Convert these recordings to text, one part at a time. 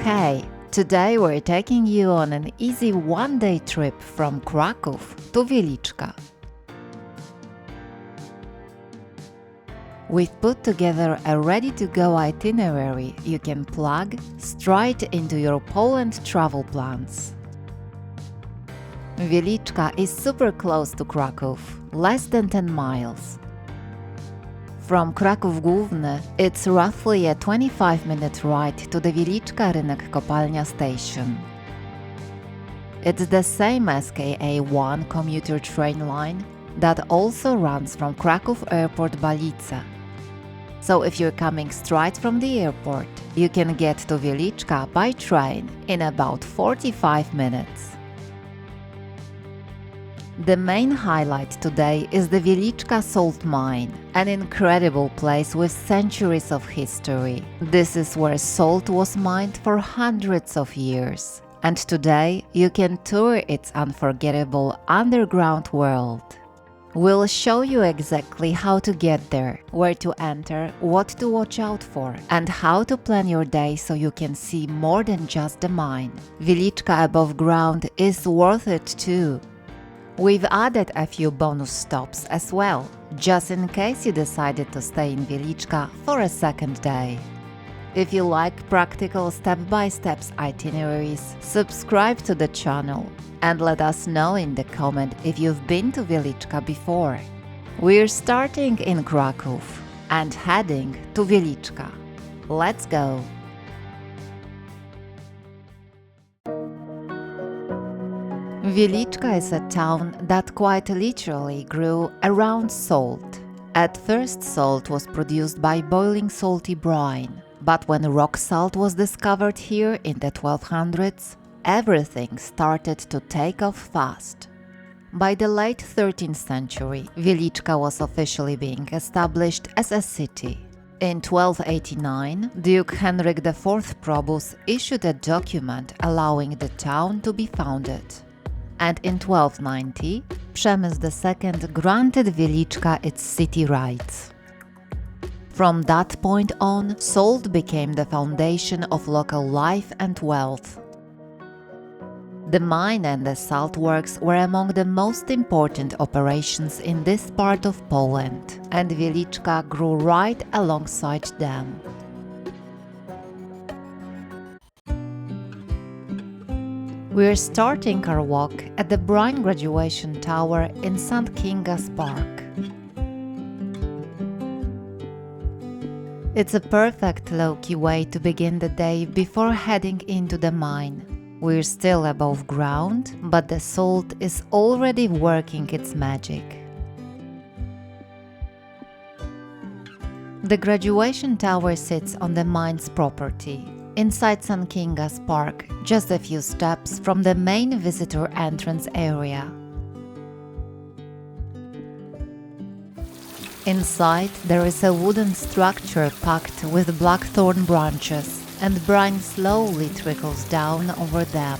Hey, today we're taking you on an easy one-day trip from Krakow to Wieliczka. We've put together a ready-to-go itinerary you can plug straight into your Poland travel plans. Wieliczka is super close to Krakow, less than 10 miles. From Kraków Główny, it's roughly a 25-minute ride to the Wieliczka Rynek Kopalnia station. It's the same as KA1 commuter train line that also runs from Kraków Airport Balice. So if you're coming straight from the airport, you can get to Wieliczka by train in about 45 minutes. The main highlight today is the Wieliczka salt mine, an incredible place with centuries of history. This is where salt was mined for hundreds of years, and today you can tour its unforgettable underground world. We'll show you exactly how to get there, where to enter, what to watch out for, and how to plan your day so you can see more than just the mine. Wieliczka above ground is worth it too. We've added a few bonus stops as well, just in case you decided to stay in Wieliczka for a second day. If you like practical step-by-step itineraries, subscribe to the channel and let us know in the comment if you've been to Wieliczka before. We're starting in Kraków and heading to Wieliczka. Let's go! Wieliczka is a town that quite literally grew around salt. At first, salt was produced by boiling salty brine, but when rock salt was discovered here in the 1200s, everything started to take off fast. By the late 13th century, Wieliczka was officially being established as a city. In 1289, Duke Henryk IV Probus issued a document allowing the town to be founded. And in 1290, Przemysł II granted Wieliczka its city rights. From that point on, salt became the foundation of local life and wealth. The mine and the salt works were among the most important operations in this part of Poland, and Wieliczka grew right alongside them. We're starting our walk at the Brine Graduation Tower in St. Kinga's Park. It's a perfect low-key way to begin the day before heading into the mine. We're still above ground, but the salt is already working its magic. The graduation tower sits on the mine's property, inside St. Kinga's Park, just a few steps from the main visitor entrance area. Inside, there is a wooden structure packed with blackthorn branches, and brine slowly trickles down over them.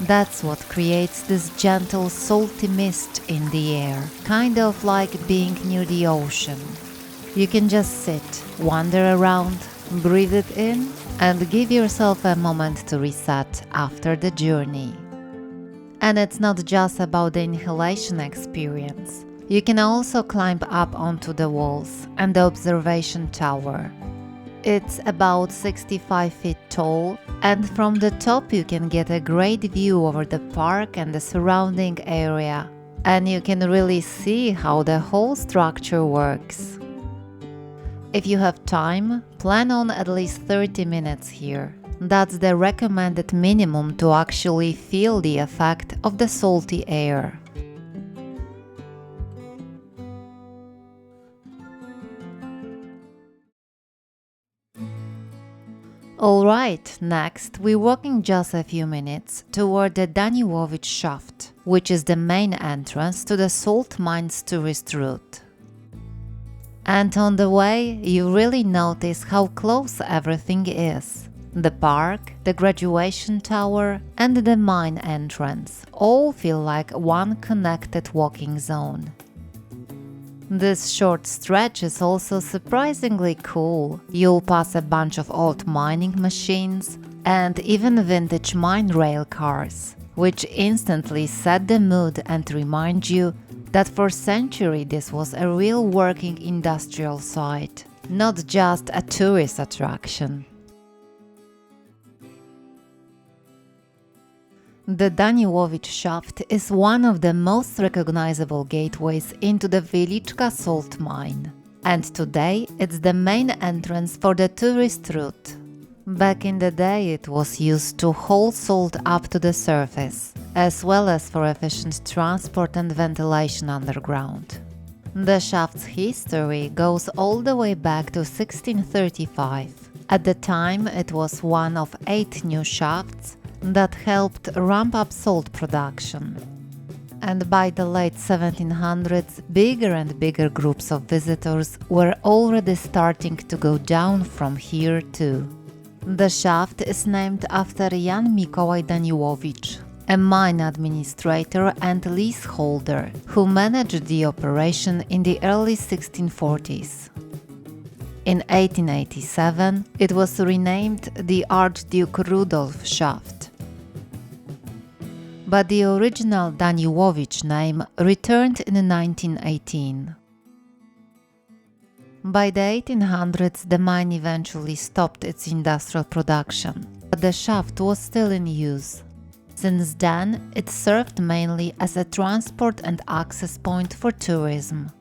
That's what creates this gentle, salty mist in the air, kind of like being near the ocean. You can just sit, wander around, breathe it in, and give yourself a moment to reset after the journey. And it's not just about the inhalation experience. You can also climb up onto the walls and the observation tower. It's about 65 feet tall, and from the top you can get a great view over the park and the surrounding area, and you can really see how the whole structure works. If you have time, plan on at least 30 minutes here. That's the recommended minimum to actually feel the effect of the salty air. Alright, next we're walking just a few minutes toward the Daniłowicz Shaft, which is the main entrance to the salt mines tourist route. And on the way, you really notice how close everything is. The park, the graduation tower, and the mine entrance all feel like one connected walking zone. This short stretch is also surprisingly cool. You'll pass a bunch of old mining machines, and even vintage mine rail cars, which instantly set the mood and remind you that for centuries this was a real working industrial site, not just a tourist attraction. The Daniłowicz Shaft is one of the most recognizable gateways into the Wieliczka salt mine, and today it's the main entrance for the tourist route. Back in the day it was used to haul salt up to the surface, as well as for efficient transport and ventilation underground. The shaft's history goes all the way back to 1635. At the time it was one of 8 new shafts that helped ramp up salt production. And by the late 1700s, bigger and bigger groups of visitors were already starting to go down from here too. The shaft is named after Jan Mikołaj Daniłowicz, a mine administrator and leaseholder who managed the operation in the early 1640s. In 1887, it was renamed the Archduke Rudolf Shaft. But the original Daniłowicz name returned in 1918. By the 1800s, the mine eventually stopped its industrial production, but the shaft was still in use. Since then, it served mainly as a transport and access point for tourism.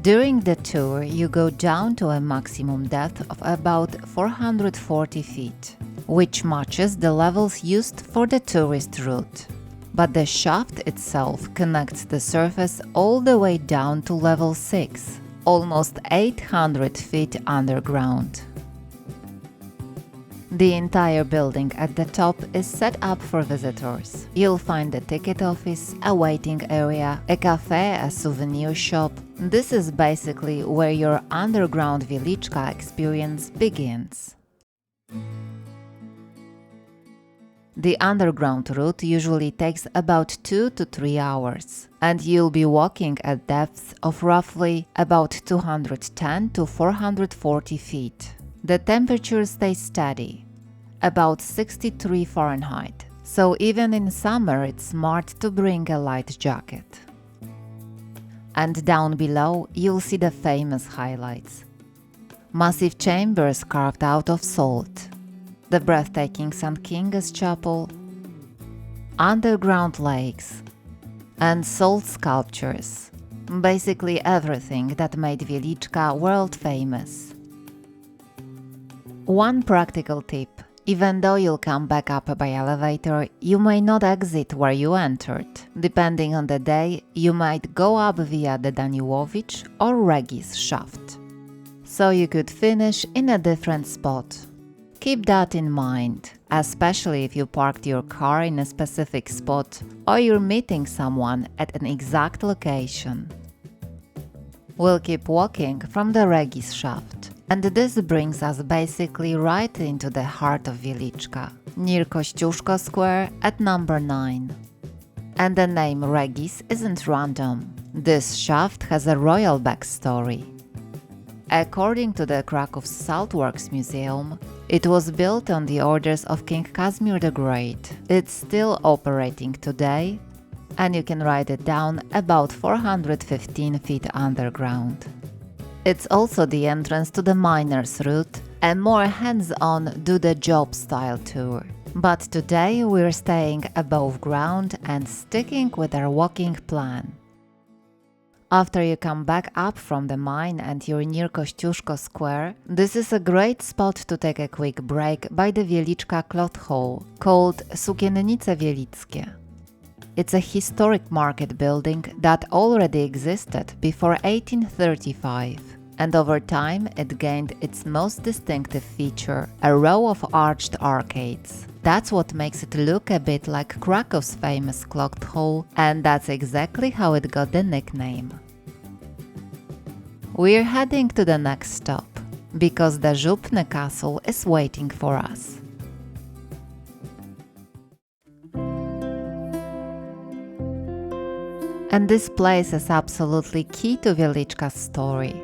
During the tour, you go down to a maximum depth of about 440 feet, which matches the levels used for the tourist route. But the shaft itself connects the surface all the way down to level 6, almost 800 feet underground. The entire building at the top is set up for visitors. You'll find a ticket office, a waiting area, a cafe, a souvenir shop. This is basically where your underground Wieliczka experience begins. The underground route usually takes about 2 to 3 hours, and you'll be walking at depths of roughly about 210 to 440 feet. The temperature stays steady, about 63 Fahrenheit, so even in summer it's smart to bring a light jacket. And down below you'll see the famous highlights. Massive chambers carved out of salt, the breathtaking St. Kinga's Chapel, underground lakes, and salt sculptures, basically everything that made Wieliczka world famous. One practical tip: even though you'll come back up by elevator, you may not exit where you entered. Depending on the day, you might go up via the Daniłowicz or Regis shaft, so you could finish in a different spot. Keep that in mind, especially if you parked your car in a specific spot or you're meeting someone at an exact location. We'll keep walking from the Regis shaft, and this brings us basically right into the heart of Wieliczka, near Kościuszko Square at number 9. And the name Regis isn't random. This shaft has a royal backstory. According to the Kraków Saltworks Museum, it was built on the orders of King Casimir the Great. It's still operating today, and you can write it down about 415 feet underground. It's also the entrance to the miner's route, a more hands-on do-the-job style tour. But today we're staying above ground and sticking with our walking plan. After you come back up from the mine and you're near Kościuszko Square, this is a great spot to take a quick break by the Wieliczka cloth hall, called Sukiennice Wielickie. It's a historic market building that already existed before 1835, and over time it gained its most distinctive feature, a row of arched arcades. That's what makes it look a bit like Krakow's famous clock hall, and that's exactly how it got the nickname. We're heading to the next stop, because the Żupny Castle is waiting for us. And this place is absolutely key to Wieliczka's story.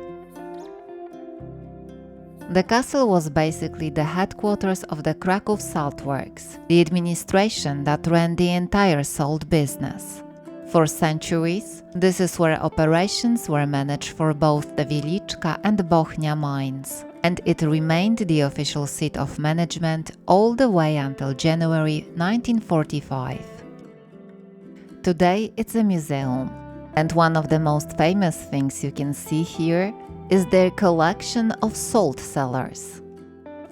The castle was basically the headquarters of the Kraków Saltworks, the administration that ran the entire salt business. For centuries, this is where operations were managed for both the Wieliczka and Bochnia mines, and it remained the official seat of management all the way until January 1945. Today it's a museum, and one of the most famous things you can see here is their collection of salt cellars.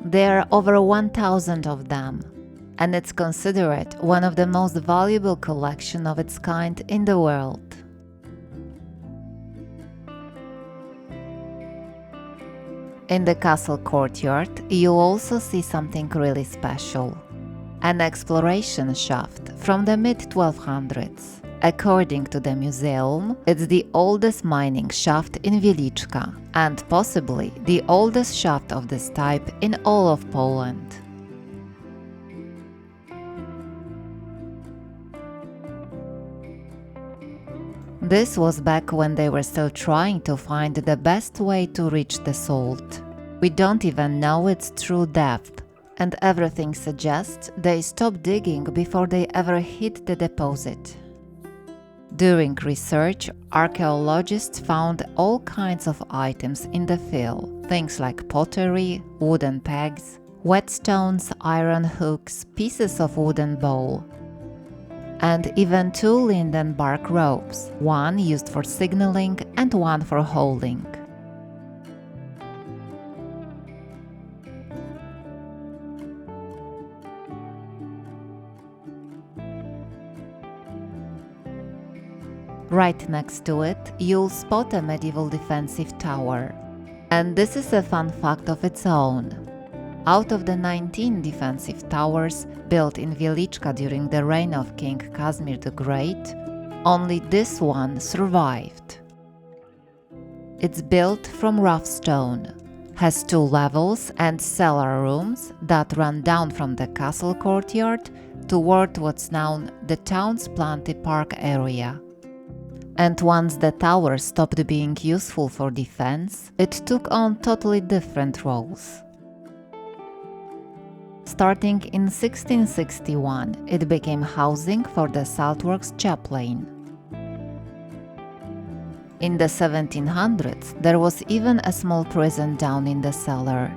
There are over 1,000 of them, and it's considered one of the most valuable collections of its kind in the world. In the castle courtyard, you also see something really special: an exploration shaft from the mid-1200s. According to the museum, it's the oldest mining shaft in Wieliczka, and possibly the oldest shaft of this type in all of Poland. This was back when they were still trying to find the best way to reach the salt. We don't even know its true depth, and everything suggests they stopped digging before they ever hit the deposit. During research, archaeologists found all kinds of items in the fill, things like pottery, wooden pegs, whetstones, iron hooks, pieces of wooden bowl, and even 2 linden bark ropes, one used for signaling and one for hauling. Right next to it, you'll spot a medieval defensive tower. And this is a fun fact of its own. Out of the 19 defensive towers built in Wieliczka during the reign of King Casimir the Great, only this one survived. It's built from rough stone, has 2 levels and cellar rooms that run down from the castle courtyard toward what's now the town's Planty Park area. And once the tower stopped being useful for defense, it took on totally different roles. Starting in 1661, it became housing for the Saltworks chaplain. In the 1700s, there was even a small prison down in the cellar.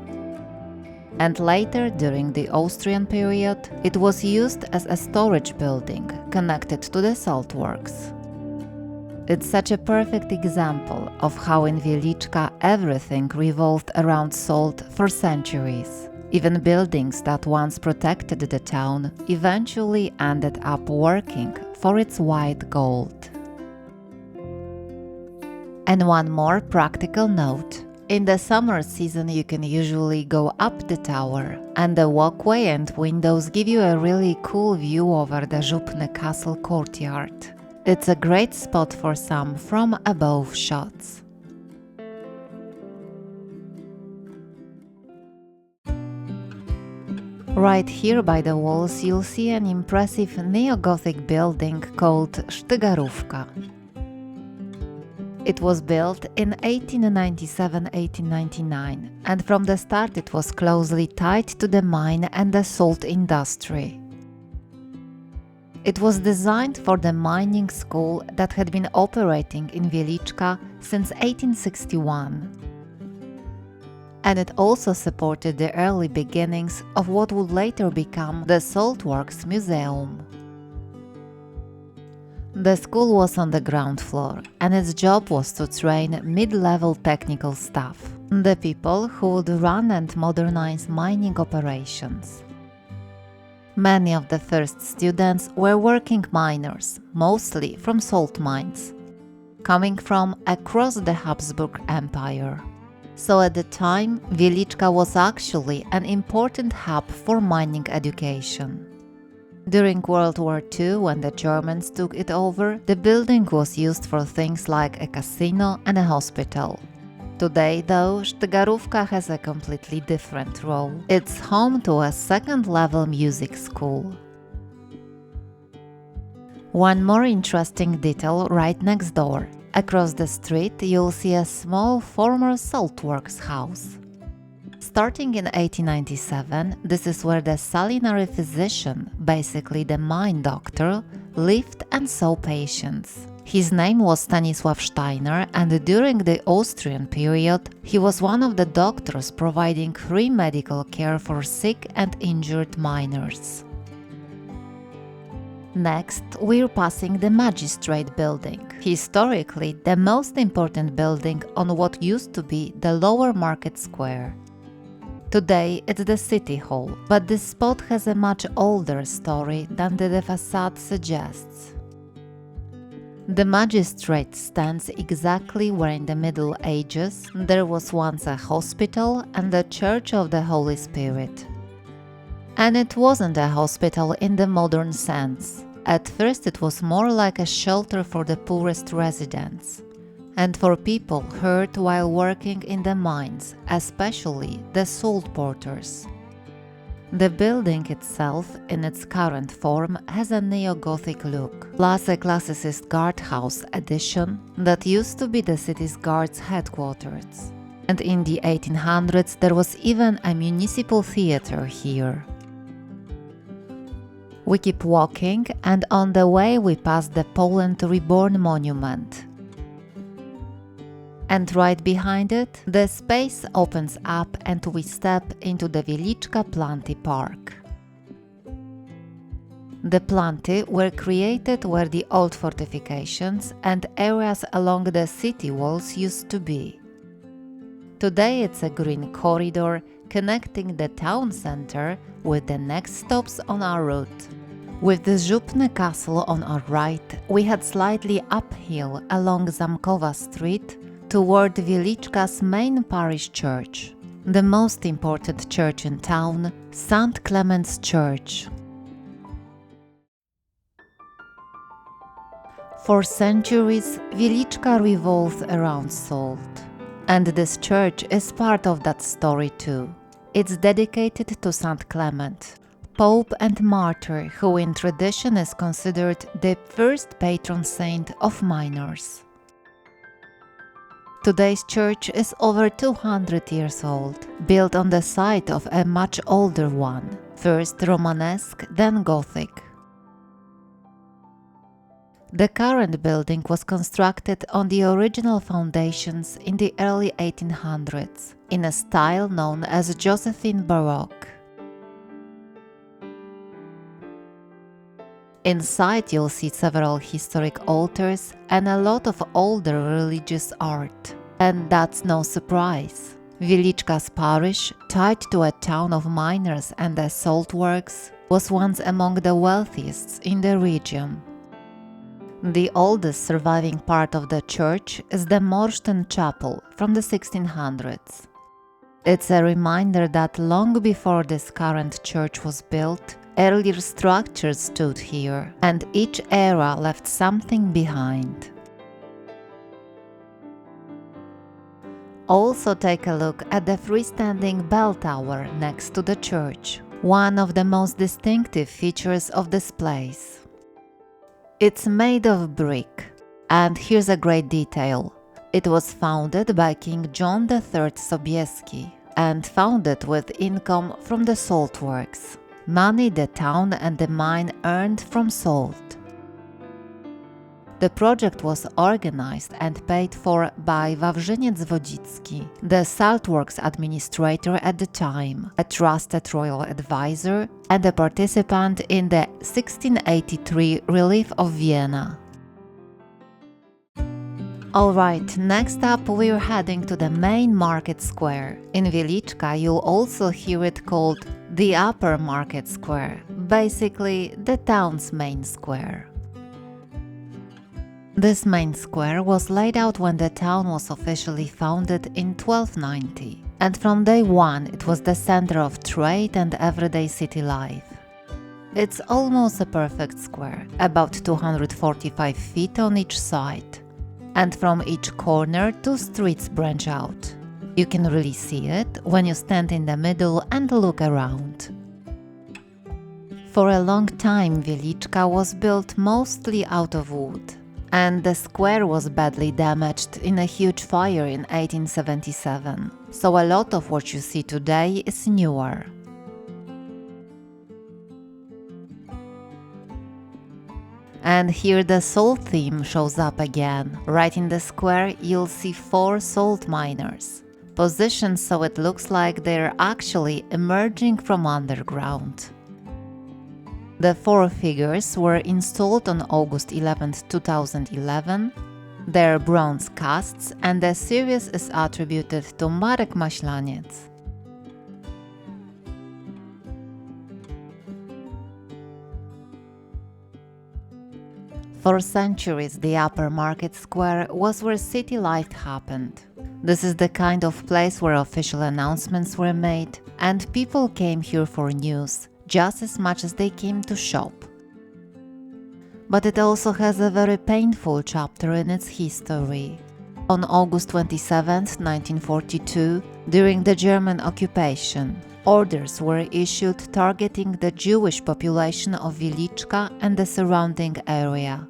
And later, during the Austrian period, it was used as a storage building connected to the saltworks. It's such a perfect example of how in Wieliczka everything revolved around salt for centuries. Even buildings that once protected the town eventually ended up working for its white gold. And one more practical note. In the summer season you can usually go up the tower, and the walkway and windows give you a really cool view over the Żupny Castle courtyard. It's a great spot for some from above shots. Right here by the walls you'll see an impressive neo-Gothic building called Sztygarówka. It was built in 1897-1899, and from the start it was closely tied to the mine and the salt industry. It was designed for the mining school that had been operating in Wieliczka since 1861. And it also supported the early beginnings of what would later become the Saltworks Museum. The school was on the ground floor, and its job was to train mid-level technical staff, the people who would run and modernize mining operations. Many of the first students were working miners, mostly from salt mines, coming from across the Habsburg Empire. So at the time, Wieliczka was actually an important hub for mining education. During World War II, when the Germans took it over, the building was used for things like a casino and a hospital. Today, though, Sztygarówka has a completely different role. It's home to a second-level music school. One more interesting detail right next door. Across the street, you'll see a small former saltworks house. Starting in 1897, this is where the salinary physician, basically the mine doctor, lived and saw patients. His name was Stanisław Steiner, and during the Austrian period, he was one of the doctors providing free medical care for sick and injured miners. Next, we're passing the Magistrate Building, historically the most important building on what used to be the Lower Market Square. Today it's the City Hall, but this spot has a much older story than the facade suggests. The Magistrate stands exactly where in the Middle Ages there was once a hospital and the Church of the Holy Spirit. And it wasn't a hospital in the modern sense. At first it was more like a shelter for the poorest residents and for people hurt while working in the mines, especially the salt porters. The building itself, in its current form, has a neo-Gothic look, plus a classicist guardhouse addition that used to be the city's guards' headquarters. And in the 1800s there was even a municipal theater here. We keep walking, and on the way we pass the Poland Reborn monument. And right behind it, the space opens up and we step into the Wieliczka Planty Park. The Planty were created where the old fortifications and areas along the city walls used to be. Today it's a green corridor connecting the town center with the next stops on our route. With the Żupny Castle on our right, we head slightly uphill along Zamkowa Street toward Wieliczka's main parish church, the most important church in town, St. Clement's Church. For centuries, Wieliczka revolved around salt. And this church is part of that story too. It's dedicated to St. Clement, Pope and martyr who in tradition is considered the first patron saint of miners. Today's church is over 200 years old, built on the site of a much older one, first Romanesque, then Gothic. The current building was constructed on the original foundations in the early 1800s, in a style known as Josephine Baroque. Inside you'll see several historic altars and a lot of older religious art. And that's no surprise. Wieliczka's parish, tied to a town of miners and a salt works, was once among the wealthiest in the region. The oldest surviving part of the church is the Morsten Chapel from the 1600s. It's a reminder that long before this current church was built, earlier structures stood here, and each era left something behind. Also take a look at the freestanding bell tower next to the church, one of the most distinctive features of this place. It's made of brick, and here's a great detail. It was founded by King John III Sobieski and founded with income from the salt works, money the town and the mine earned from salt. The project was organized and paid for by Wawrzyniec Wodzicki, the Saltworks administrator at the time, a trusted royal advisor and a participant in the 1683 Relief of Vienna. Alright, next up we're heading to the main market square. In Wieliczka you'll also hear it called the Upper Market Square, basically the town's main square. This main square was laid out when the town was officially founded in 1290, and from day one it was the center of trade and everyday city life. It's almost a perfect square, about 245 feet on each side, and from each corner two streets branch out. You can really see it when you stand in the middle and look around. For a long time Wieliczka was built mostly out of wood. And the square was badly damaged in a huge fire in 1877, so a lot of what you see today is newer. And here the salt theme shows up again. Right in the square you'll see 4 salt miners, positioned so it looks like they're actually emerging from underground. The 4 figures were installed on August 11, 2011. They're bronze casts, and the series is attributed to Marek Maślaniec. For centuries, the Upper Market Square was where city life happened. This is the kind of place where official announcements were made, and people came here for news, just as much as they came to shop. But it also has a very painful chapter in its history. On August 27, 1942, during the German occupation, orders were issued targeting the Jewish population of Wieliczka and the surrounding area.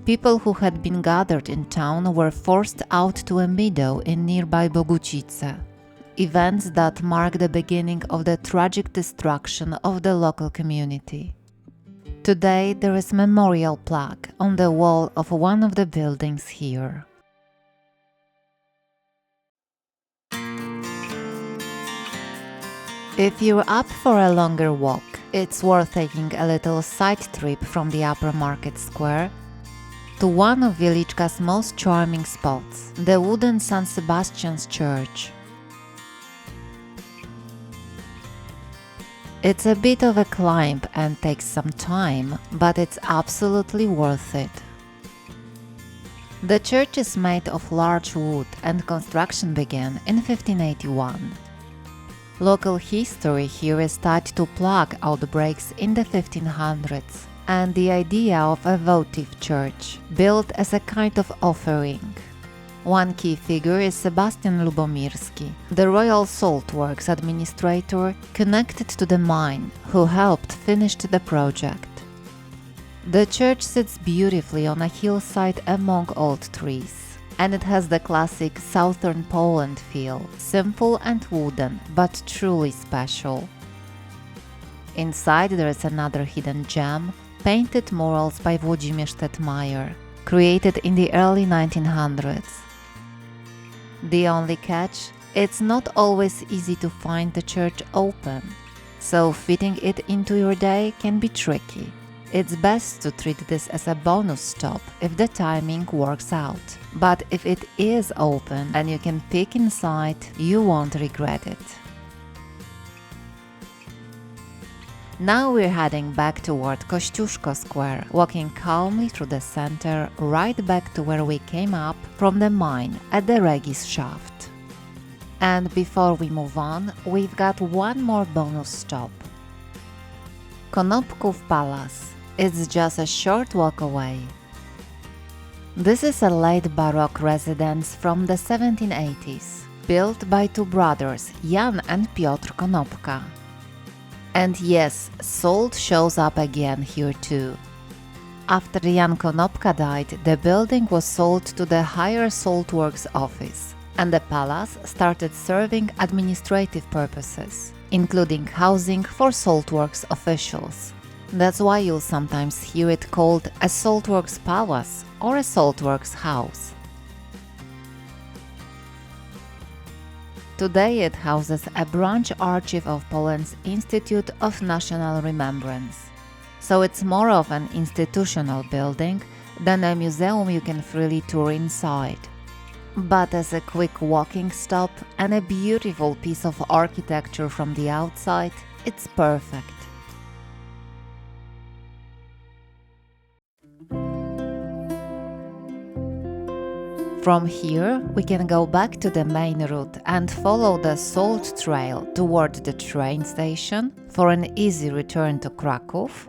People who had been gathered in town were forced out to a meadow in nearby Bogucice. Events that mark the beginning of the tragic destruction of the local community. Today there is a memorial plaque on the wall of one of the buildings here. If you're up for a longer walk, it's worth taking a little side trip from the Upper Market Square to one of Wieliczka's most charming spots, the wooden St. Sebastian's Church. It's a bit of a climb and takes some time, but it's absolutely worth it. The church is made of large wood and construction began in 1581. Local history here is tied to plague outbreaks in the 1500s and the idea of a votive church, built as a kind of offering. One key figure is Sebastian Lubomirski, the Royal Saltworks administrator connected to the mine, who helped finish the project. The church sits beautifully on a hillside among old trees, and it has the classic southern Poland feel, simple and wooden, but truly special. Inside there is another hidden gem, painted murals by Włodzimierz Tetmajer, created in the early 1900s. The only catch, it's not always easy to find the church open, so fitting it into your day can be tricky. It's best to treat this as a bonus stop if the timing works out, but if it is open and you can peek inside, you won't regret it. Now we're heading back toward Kościuszko Square, walking calmly through the center, right back to where we came up from the mine at the Regis Shaft. And before we move on, we've got one more bonus stop. Konopków Palace. It's just a short walk away. This is a late Baroque residence from the 1780s, built by 2 brothers, Jan and Piotr Konopka. And yes, salt shows up again here too. After Jan Konopka died, the building was sold to the Higher Saltworks office, and the palace started serving administrative purposes, including housing for saltworks officials. That's why you'll sometimes hear it called a Saltworks Palace or a Saltworks House. Today it houses a branch archive of Poland's Institute of National Remembrance. So it's more of an institutional building than a museum you can freely tour inside. But as a quick walking stop and a beautiful piece of architecture from the outside, it's perfect. From here, we can go back to the main route and follow the Salt Trail toward the train station for an easy return to Kraków.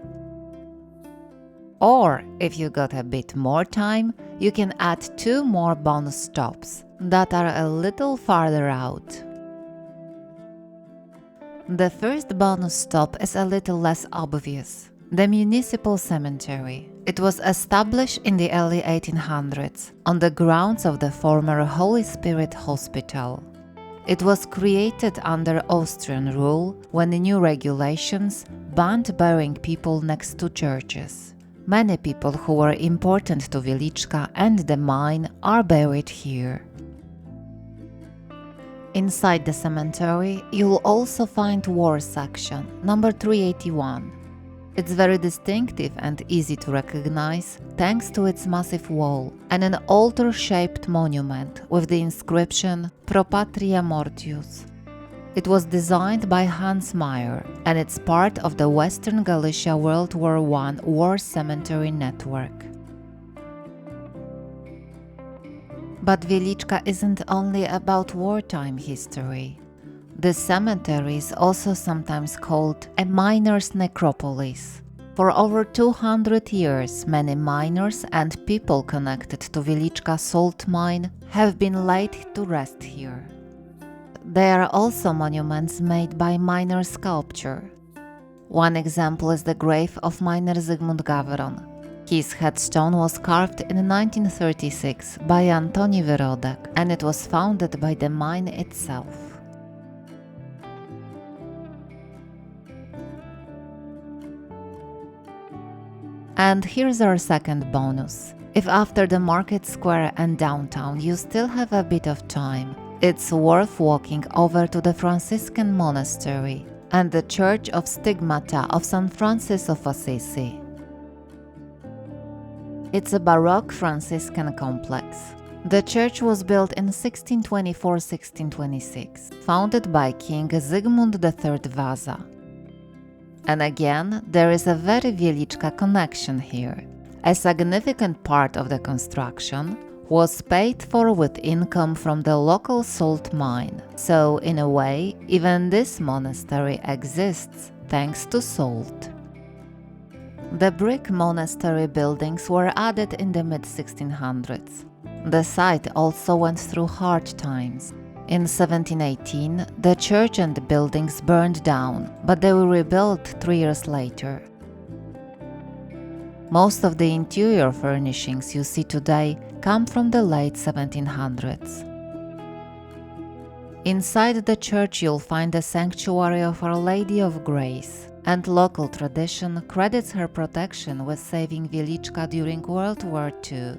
Or, if you got a bit more time, you can add 2 more bonus stops that are a little farther out. The first bonus stop is a little less obvious, the municipal cemetery. It was established in the early 1800s on the grounds of the former Holy Spirit Hospital. It was created under Austrian rule when the new regulations banned burying people next to churches. Many people who were important to Wieliczka and the mine are buried here. Inside the cemetery, you'll also find war section, number 381. It's very distinctive and easy to recognize thanks to its massive wall and an altar-shaped monument with the inscription Pro Patria Mortius. It was designed by Hans Meyer and it's part of the Western Galicia World War I War Cemetery Network. But Wieliczka isn't only about wartime history. The cemetery is also sometimes called a miner's necropolis. For over 200 years, many miners and people connected to Wieliczka salt mine have been laid to rest here. There are also monuments made by miner sculpture. One example is the grave of miner Zygmunt Gawron. His headstone was carved in 1936 by Antoni Wyrodek and it was founded by the mine itself. And here's our second bonus. If after the market square and downtown you still have a bit of time, it's worth walking over to the Franciscan Monastery and the Church of Stigmata of St. Francis of Assisi. It's a Baroque Franciscan complex. The church was built in 1624-1626, founded by King Zygmunt III Waza. And again, there is a very Wieliczka connection here. A significant part of the construction was paid for with income from the local salt mine. So, in a way, even this monastery exists thanks to salt. The brick monastery buildings were added in the mid-1600s. The site also went through hard times. In 1718, the church and the buildings burned down, but they were rebuilt 3 years later. Most of the interior furnishings you see today come from the late 1700s. Inside the church you'll find the sanctuary of Our Lady of Grace, and local tradition credits her protection with saving Wieliczka during World War II.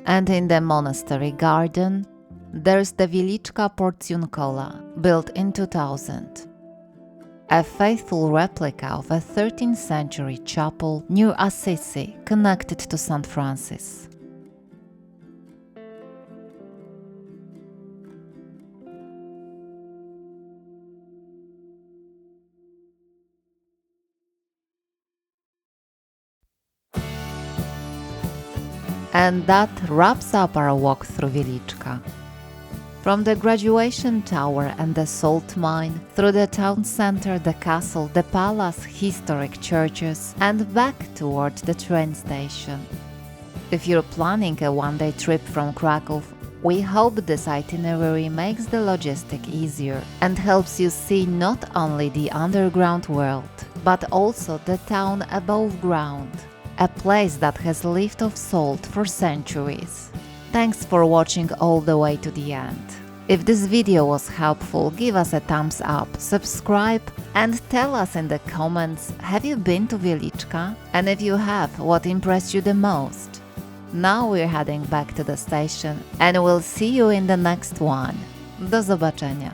And in the monastery garden, there's the Wieliczka Portiunkola, built in 2000. A faithful replica of a 13th century chapel near Assisi connected to St. Francis. And that wraps up our walk through Wieliczka. From the graduation tower and the salt mine, through the town center, the castle, the palace, historic churches, and back toward the train station. If you're planning a one-day trip from Krakow, we hope this itinerary makes the logistic easier and helps you see not only the underground world, but also the town above ground. A place that has lived off salt for centuries. Thanks for watching all the way to the end. If this video was helpful, give us a thumbs up, subscribe, and tell us in the comments, have you been to Wieliczka? And if you have, what impressed you the most? Now we're heading back to the station and we'll see you in the next one. Do zobaczenia!